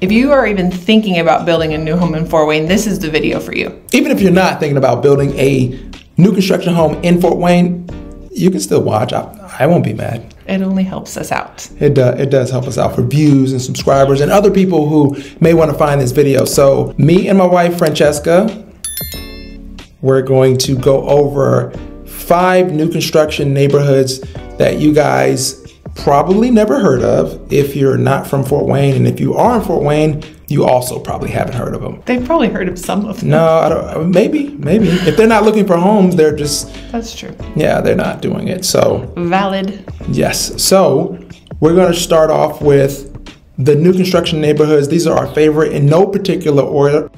If you are even thinking about building a new home in Fort Wayne, this is the video for you. Even if you're not thinking about building a new construction home in Fort Wayne, you can still watch. I won't be mad. It only helps us out. It does help us out for views and subscribers and other people who may want to find this video. So me and my wife, Francesca, we're going to go over 5 new construction neighborhoods that you guys probably never heard of if you're not from Fort Wayne. And if you are in Fort Wayne, you also probably haven't heard of them. They've probably heard of some of them. No, I don't. Maybe. If they're not looking for homes, they're just... That's true. Yeah, they're not doing it, so... Valid. Yes. So we're going to start off with the new construction neighborhoods. These are our favorite in no particular order.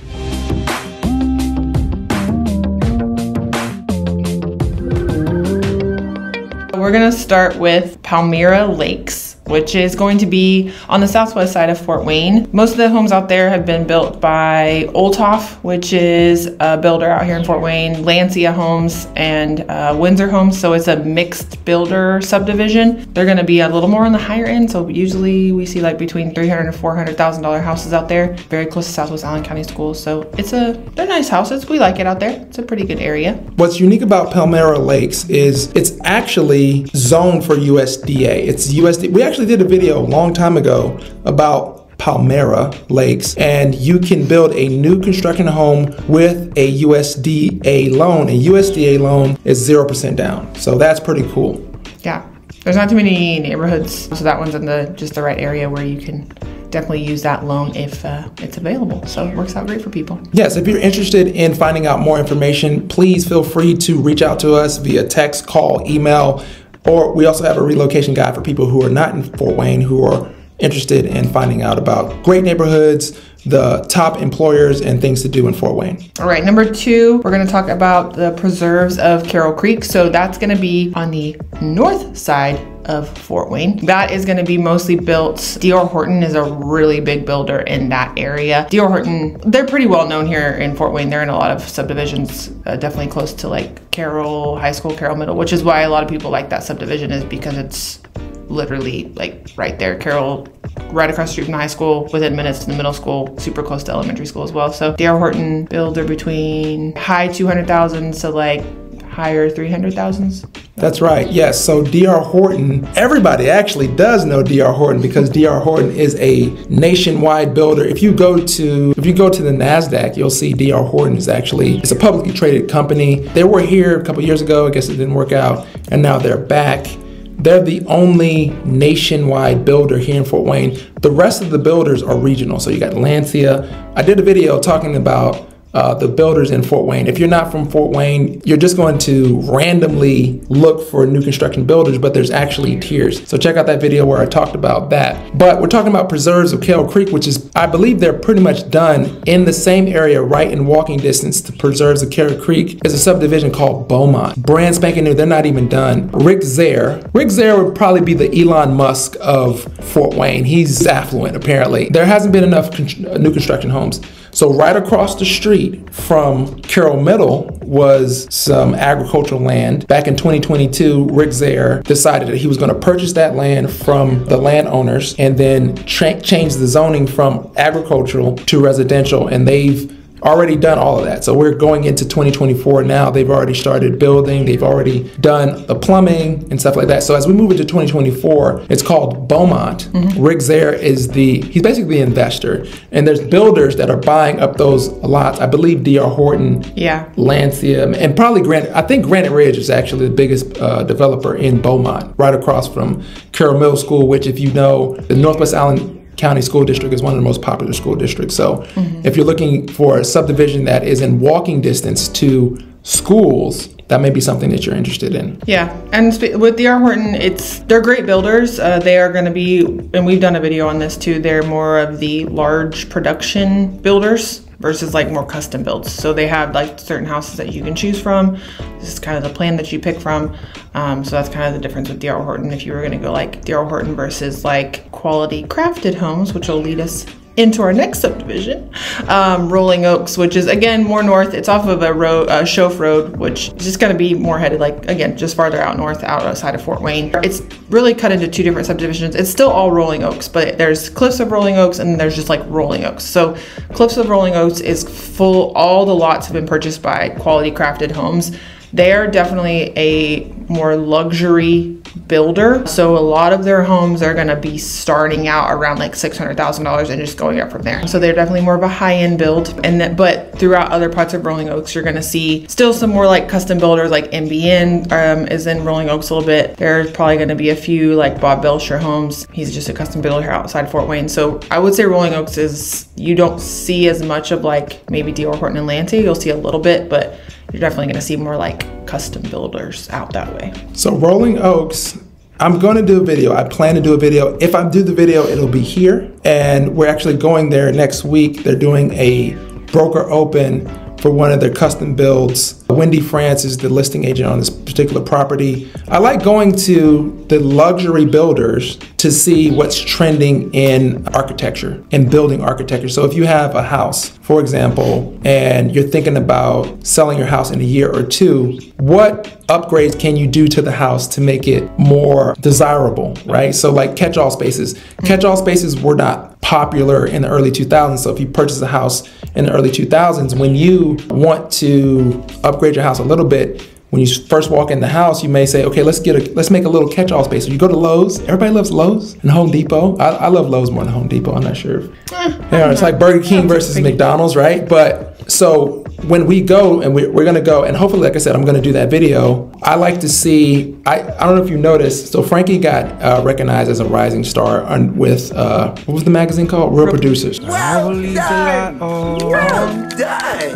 We're gonna start with Palmira Lakes, which is going to be on the southwest side of Fort Wayne. Most of the homes out there have been built by Olthoff, which is a builder out here in Fort Wayne, Lancia Homes, and Windsor Homes. So it's a mixed builder subdivision. They're gonna be a little more on the higher end. So usually we see like between $300,000 and $400,000 houses out there, very close to Southwest Allen County Schools. So they're nice houses. We like it out there. It's a pretty good area. What's unique about Palmira Lakes is it's actually zoned for USDA. It's USDA. We actually did a video a long time ago about Palmira Lakes, and you can build a new construction home with a USDA loan. A USDA loan is 0% down. So that's pretty cool. Yeah. There's not too many neighborhoods, so that one's in just the right area where you can definitely use that loan if it's available. So it works out great for people. Yes, if you're interested in finding out more information, please feel free to reach out to us via text, call, email, or we also have a relocation guide for people who are not in Fort Wayne who are interested in finding out about great neighborhoods, the top employers, and things to do in Fort Wayne. All right, number 2, we're gonna talk about the preserves of Carroll Creek. So that's gonna be on the north side of Fort Wayne. That is gonna be mostly built. D.R. Horton is a really big builder in that area. D.R. Horton, they're pretty well known here in Fort Wayne. They're in a lot of subdivisions, definitely close to like Carroll High School, Carroll Middle, which is why a lot of people like that subdivision, is because it's literally like right there. Carroll, right across the street from the high school, within minutes to the middle school, super close to elementary school as well. So D.R. Horton builder between high 200,000s to like higher 300,000s. That's right. Yes. So D.R. Horton, everybody actually does know D.R. Horton because D.R. Horton is a nationwide builder. If you go to the NASDAQ, you'll see D.R. Horton is actually, it's a publicly traded company. They were here a couple years ago. I guess it didn't work out, and now they're back. They're the only nationwide builder here in Fort Wayne. The rest of the builders are regional. So you got Lancia. I did a video talking about the builders in Fort Wayne. If you're not from Fort Wayne, you're just going to randomly look for new construction builders, but there's actually tiers. So check out that video where I talked about that. But we're talking about preserves of Carroll Creek, which is, I believe they're pretty much done in the same area, right in walking distance to preserves of Carroll Creek, is a subdivision called Beaumont. Brand spanking new, they're not even done. Rick Zare would probably be the Elon Musk of Fort Wayne. He's affluent, apparently. There hasn't been enough new construction homes. So right across the street from Carroll Middle was some agricultural land. Back in 2022, Rick Zare decided that he was going to purchase that land from the landowners and then change the zoning from agricultural to residential, and they've already done all of that. So we're going into 2024 now. They've already started building. They've already done the plumbing and stuff like that. So as we move into 2024, it's called Beaumont. Rick Zare is he's basically the investor. And there's builders that are buying up those lots. I believe D.R. Horton, Lancia, and probably I think Granite Ridge is actually the biggest developer in Beaumont, right across from Carroll Middle School, which, if you know, the Northwest Allen County School District is one of the most popular school districts. So if you're looking for a subdivision that is in walking distance to schools, that may be something that you're interested in. Yeah, and with D.R. Horton, they're great builders. They are going to be, and we've done a video on this too, they're more of the large production builders versus like more custom builds. So they have like certain houses that you can choose from. This is kind of the plan that you pick from. So that's kind of the difference with D.R. Horton. If you were going to go like D.R. Horton versus like quality crafted homes, which will lead us into our next subdivision, Rolling Oaks, which is again more north. It's off of a road, Shoaf Road, which is just going to be more headed, like again, just farther out north, outside of Fort Wayne. It's really cut into two different subdivisions. It's still all Rolling Oaks, but there's Cliffs of Rolling Oaks and there's just like Rolling Oaks. So Cliffs of Rolling Oaks is full. All the lots have been purchased by quality crafted homes. They are definitely a more luxury builder. So a lot of their homes are going to be starting out around like $600,000 and just going up from there. So they're definitely more of a high-end build. But throughout other parts of Rolling Oaks, you're going to see still some more like custom builders, like MBN is in Rolling Oaks a little bit. There's probably going to be a few like Bob Belcher Homes. He's just a custom builder here outside Fort Wayne. So I would say Rolling Oaks is, you don't see as much of like maybe D.R. Horton and Lansing. You'll see a little bit, but you're definitely going to see more like custom builders out that way. So Rolling Oaks, I'm going to do a video. I plan to do a video. If I do the video, it'll be here. And we're actually going there next week. They're doing a broker open for one of their custom builds. Wendy France is the listing agent on this particular property. I like going to the luxury builders to see what's trending in architecture and building architecture. So if you have a house, for example, and you're thinking about selling your house in a year or two, what upgrades can you do to the house to make it more desirable, right? So like catch-all spaces. Catch-all spaces were not popular in the early 2000s. So if you purchase a house in the early 2000s, when you want to upgrade your house a little bit, when you first walk in the house, you may say, okay, let's make a little catch-all space. So you go to Lowe's. Everybody loves Lowe's and Home Depot. I love Lowe's more than Home Depot. I'm not sure. It's like Burger King versus McDonald's, right? But so when we go, and we're going to go, and hopefully, like I said, I'm going to do that video. I like to see, I don't know if you noticed, so Frankie got recognized as a rising star with, what was the magazine called? Real Producers. Well done.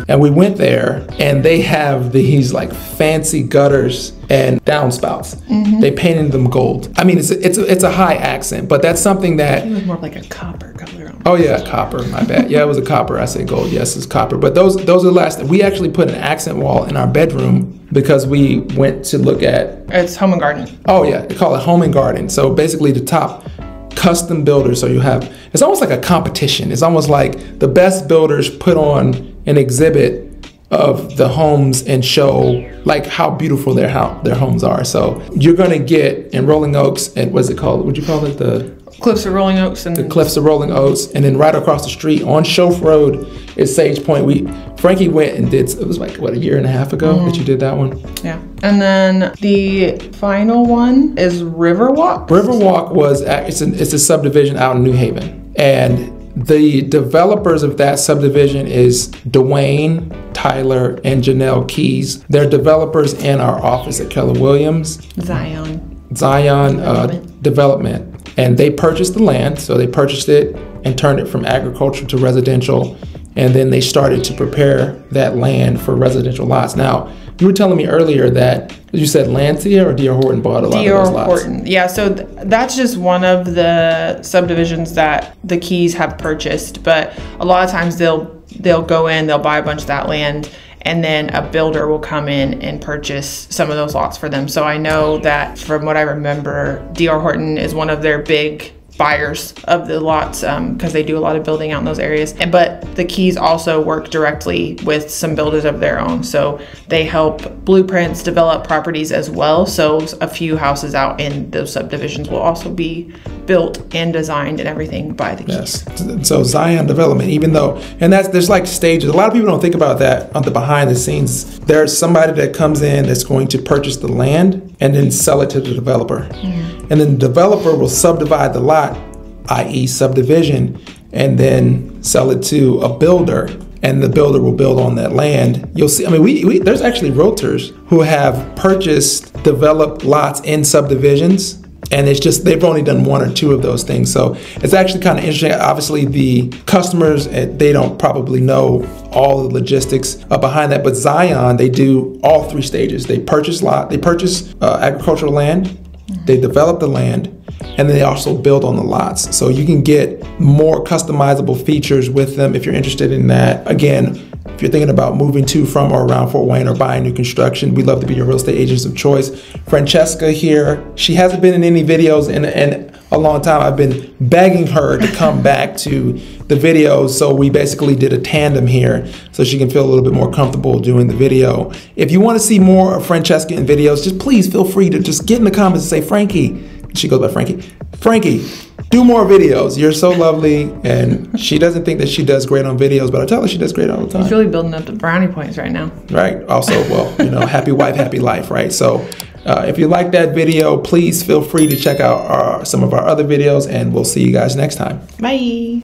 And we went there, and they have these like fancy gutters and downspouts. They painted them gold. I mean, it's a high accent, but that's something that It was more like a copper color. Oh yeah, copper, my bad. Yeah, it was a copper. I said gold. Yes, it's copper. But those are the last. We actually put an accent wall in our bedroom because we went to look at. It's Home and Garden. Oh yeah, they call it Home and Garden. So basically the top custom builders. So you have, it's almost like a competition. It's almost like the best builders put on an exhibit of the homes and show like how beautiful their homes are. So you're gonna get in Rolling Oaks, and what's it called? Would you call it the Cliffs of Rolling Oaks? And the Cliffs of Rolling Oaks, and then right across the street on Shoaf Road is Sage Point. Frankie went and did, it was like what, a year and a half ago that you did that one? Yeah. And then the final one is Riverwalk. Riverwalk was, it's a subdivision out in New Haven, and the developers of that subdivision is Dwayne, Tyler, and Janelle Keys. They're developers in our office at Keller Williams. Zion Development. And they purchased the land, so they purchased it and turned it from agriculture to residential, and then they started to prepare that land for residential lots. Now, you were telling me earlier that you said Lancia or D.R. Horton bought a lot of those lots. D.R. Horton, yeah. So that's just one of the subdivisions that the Keys have purchased. But a lot of times they'll go in, they'll buy a bunch of that land, and then a builder will come in and purchase some of those lots for them. So I know that from what I remember, D.R. Horton is one of their big buyers of the lots because they do a lot of building out in those areas. But the Keys also work directly with some builders of their own. So they help blueprints develop properties as well. So a few houses out in those subdivisions will also be built and designed and everything by the Keys. Yes. So Zion Development, even though, and there's like stages. A lot of people don't think about that on the behind the scenes. There's somebody that comes in that's going to purchase the land and then sell it to the developer. And then the developer will subdivide the lot, i.e. subdivision, and then sell it to a builder, and the builder will build on that land. You'll see, I mean, there's actually realtors who have purchased, developed lots in subdivisions, and it's just, they've only done one or two of those things. So it's actually kind of interesting. Obviously the customers, they don't probably know all the logistics behind that, but Zion, they do all three stages. They purchase agricultural land, they develop the land, and then they also build on the lots. So you can get more customizable features with them if you're interested in that. Again, if you're thinking about moving to, from, or around Fort Wayne or buying new construction, we'd love to be your real estate agents of choice. Francesca here, she hasn't been in any videos, and a long time. I've been begging her to come back to the videos, so we basically did a tandem here so she can feel a little bit more comfortable doing the video. If you want to see more of Francesca in videos, just please feel free to just get in the comments and say, Frankie, she goes by Frankie, do more videos. You're so lovely. And she doesn't think that she does great on videos, but I tell her she does great all the time. She's really building up the brownie points right now. Right. Also, well, you know, happy wife, happy life, right? So if you like that video, please feel free to check out some of our other videos, and we'll see you guys next time. Bye.